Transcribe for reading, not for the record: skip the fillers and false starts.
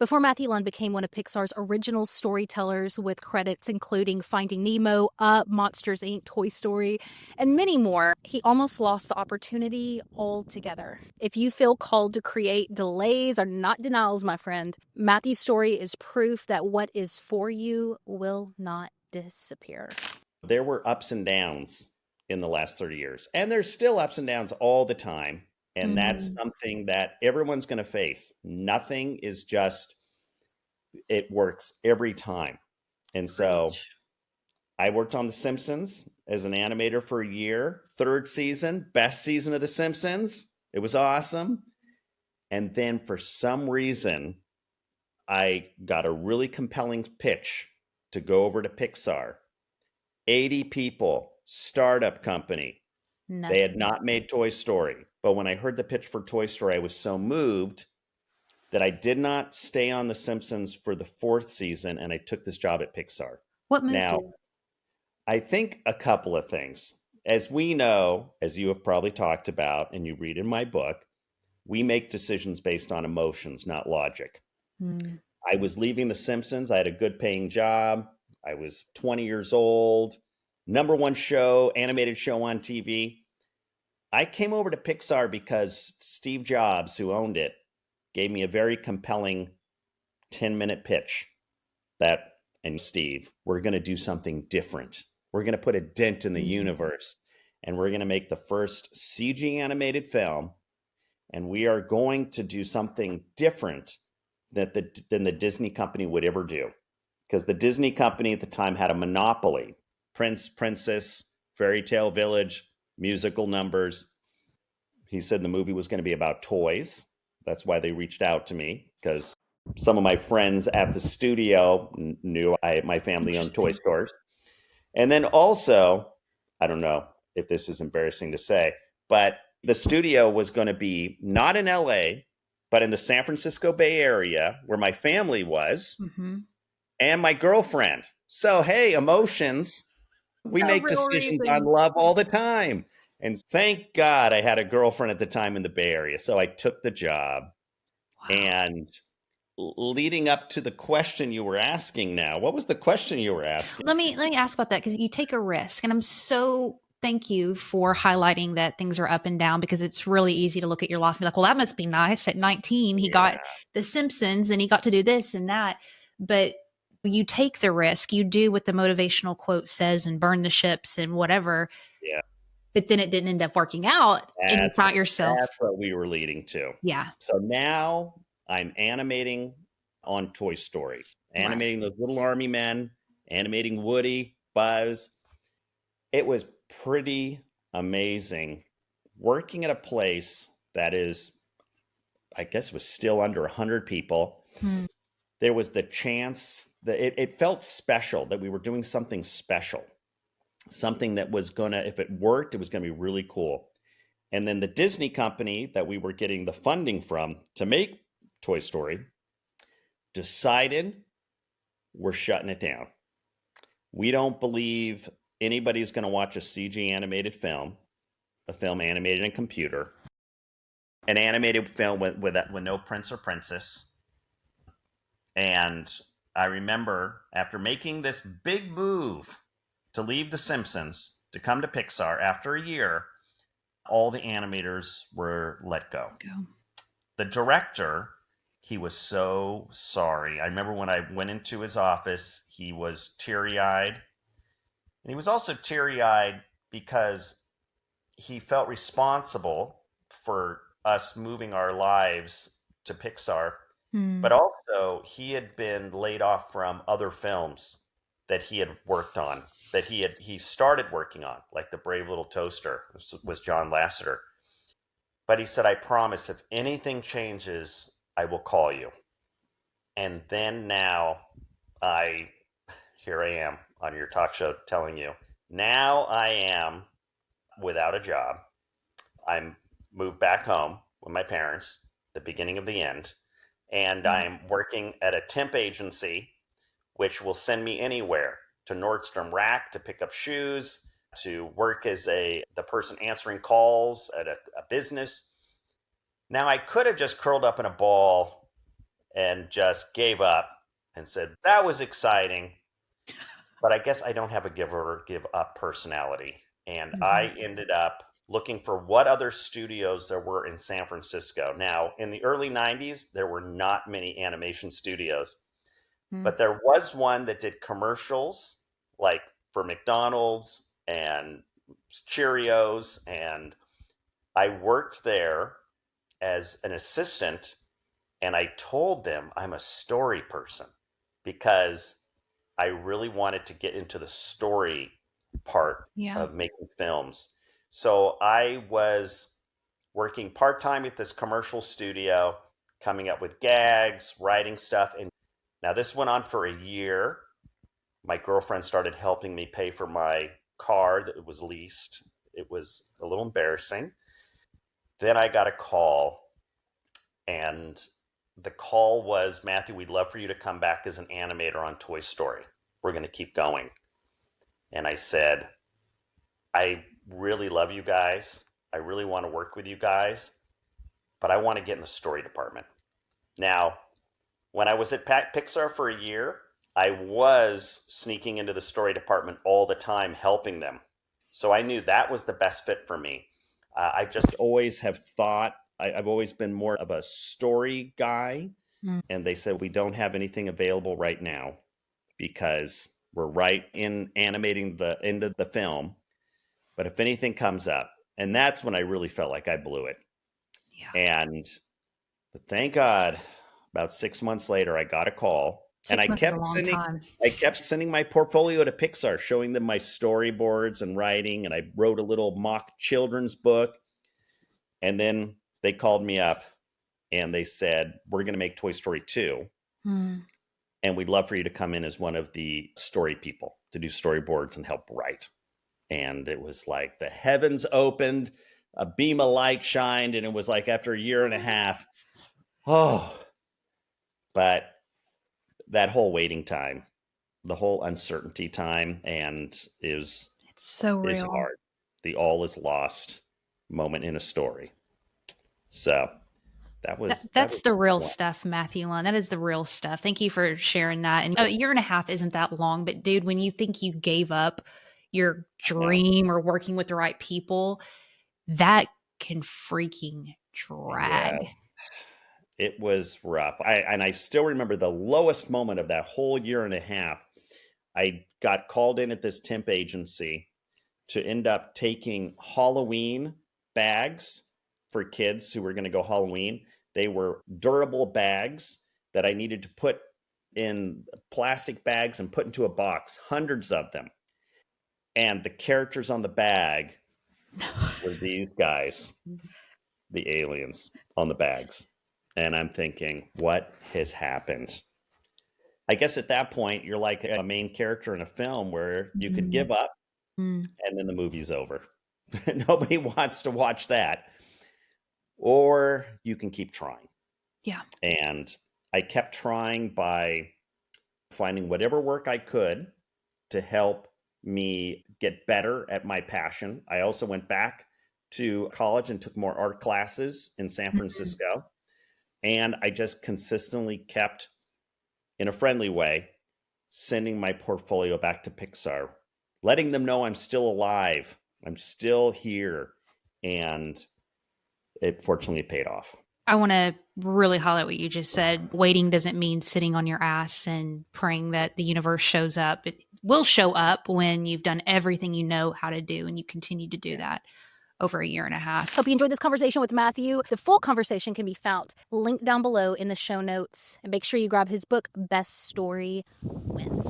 Before Matthew Luhn became one of Pixar's original storytellers with credits including Finding Nemo, Up, Monsters, Inc., Toy Story, and many more, he almost lost the opportunity altogether. If you feel called to create, delays are not denials, my friend. Matthew's story is proof that what is for you will not disappear. There were ups and downs in the last 30 years, and there's still ups and downs all the time. And that's something that everyone's going to face. Nothing is just, it works every time. And so I worked on The Simpsons as an animator for a year, 3rd season, best season of The Simpsons. It was awesome. And then for some reason, I got a really compelling pitch to go over to Pixar. 80 people, startup company. They had not made Toy Story. But when I heard the pitch for Toy Story, I was so moved that I did not stay on The Simpsons for the 4th season, and I took this job at Pixar. What moved you? I think a couple of things. As we know, as you have probably talked about, and you read in my book, we make decisions based on emotions, not logic. I was leaving The Simpsons. I had a good paying job. I was 20 years old, #1 show, animated show on TV. I came over to Pixar because Steve Jobs, who owned it, gave me a very compelling 10-minute pitch that, and Steve, we're going to do something different. We're going to put a dent in the universe, and we're going to make the first CG animated film, and we are going to do something different than the Disney company would ever do. Because the Disney company at the time had a monopoly. Prince, Princess, Fairy Tale Village, musical numbers. He said the movie was going to be about toys. That's why they reached out to me, because some of my friends at the studio knew my family owned toy stores. And then also, I don't know if this is embarrassing to say, but the studio was going to be not in LA, but in the San Francisco Bay Area, where my family was, and my girlfriend. So, hey, emotions. We make decisions on love all the time. And thank God I had a girlfriend at the time in the Bay Area. So I took the job. Wow. And leading up to the question you were asking now, what was the question you were asking? Let me ask about that, because you take a risk. And I'm so thank you for highlighting that things are up and down, because it's really easy to look at your life and be like, well, that must be nice. At 19, he got The Simpsons, then he got to do this and that. But you take the risk, you do what the motivational quote says and burn the ships and whatever. Yeah. But then it didn't end up working out. And you found yourself. That's what we were leading to. Yeah. So now I'm animating on Toy Story, animating those little army men, animating Woody, Buzz. It was pretty amazing working at a place that is, I guess, was still under 100 people. There was the chance that it felt special, that we were doing something special, something that was going to, if it worked, it was going to be really cool. And then the Disney company that we were getting the funding from to make Toy Story decided we're shutting it down. We don't believe anybody's going to watch a CG animated film, a film animated in computer, an animated film with no prince or princess. And I remember after making this big move to leave The Simpsons to come to Pixar after a year, all the animators were let go. The director, he was so sorry. I remember when I went into his office, he was teary-eyed. And he was also teary-eyed because he felt responsible for us moving our lives to Pixar. But also, he had been laid off from other films that he had worked on, that he started working on, like The Brave Little Toaster was John Lasseter. But he said, I promise, if anything changes, I will call you. And then now, here I am on your talk show telling you, now I am without a job. I'm moved back home with my parents, the beginning of the end. And I'm working at a temp agency, which will send me anywhere, to Nordstrom Rack to pick up shoes, to work as the person answering calls at a business. Now, I could have just curled up in a ball and just gave up and said, that was exciting. But I guess I don't have a give or give up personality. And I ended up looking for what other studios there were in San Francisco. Now, in the early 90s, there were not many animation studios, but there was one that did commercials like for McDonald's and Cheerios. And I worked there as an assistant, and I told them I'm a story person because I really wanted to get into the story part of making films. So I was working part-time at this commercial studio, coming up with gags, writing stuff. And now this went on for a year. My girlfriend started helping me pay for my car that was leased. It was a little embarrassing. Then I got a call, and the call was, Matthew, we'd love for you to come back as an animator on Toy Story. We're going to keep going. And I said, I really love you guys. I really want to work with you guys, but I want to get in the story department. Now, when I was at Pixar for a year, I was sneaking into the story department all the time, helping them. So I knew that was the best fit for me. I just always have thought, I've always been more of a story guy. And they said, we don't have anything available right now because we're right in animating the end of the film. But if anything comes up, and that's when I really felt like I blew it. And but thank God, about 6 months later, I got a call. And I kept sending my portfolio to Pixar, showing them my storyboards and writing. And I wrote a little mock children's book. And then they called me up and they said, we're going to make Toy Story 2. And we'd love for you to come in as one of the story people to do storyboards and help write. And it was like the heavens opened, a beam of light shined, and it was like after a year and a half, but that whole waiting time, the whole uncertainty time, and it's so real. Is hard. The all is lost moment in a story. So that's the real stuff, Matthew Luhn. That is the real stuff. Thank you for sharing that. And a year and a half isn't that long, but dude, when you think you gave up your dream or working with the right people, that can freaking drag. Yeah. It was rough. I still remember the lowest moment of that whole year and a half. I got called in at this temp agency to end up taking Halloween bags for kids who were going to go Halloween. They were durable bags that I needed to put in plastic bags and put into a box, hundreds of them. And the characters on the bag were these guys, the aliens on the bags. And I'm thinking, what has happened? I guess at that point, you're like a main character in a film where you could give up and then the movie's over. Nobody wants to watch that. Or you can keep trying. Yeah. And I kept trying by finding whatever work I could to help me get better at my passion. I also went back to college and took more art classes in San Francisco. And I just consistently kept, in a friendly way, sending my portfolio back to Pixar, letting them know I'm still alive. I'm still here. And it fortunately paid off. I want to really highlight what you just said. Waiting doesn't mean sitting on your ass and praying that the universe shows up. It will show up when you've done everything you know how to do, and you continue to do that over a year and a half. Hope you enjoyed this conversation with Matthew. The full conversation can be found linked down below in the show notes. And make sure you grab his book, Best Story Wins.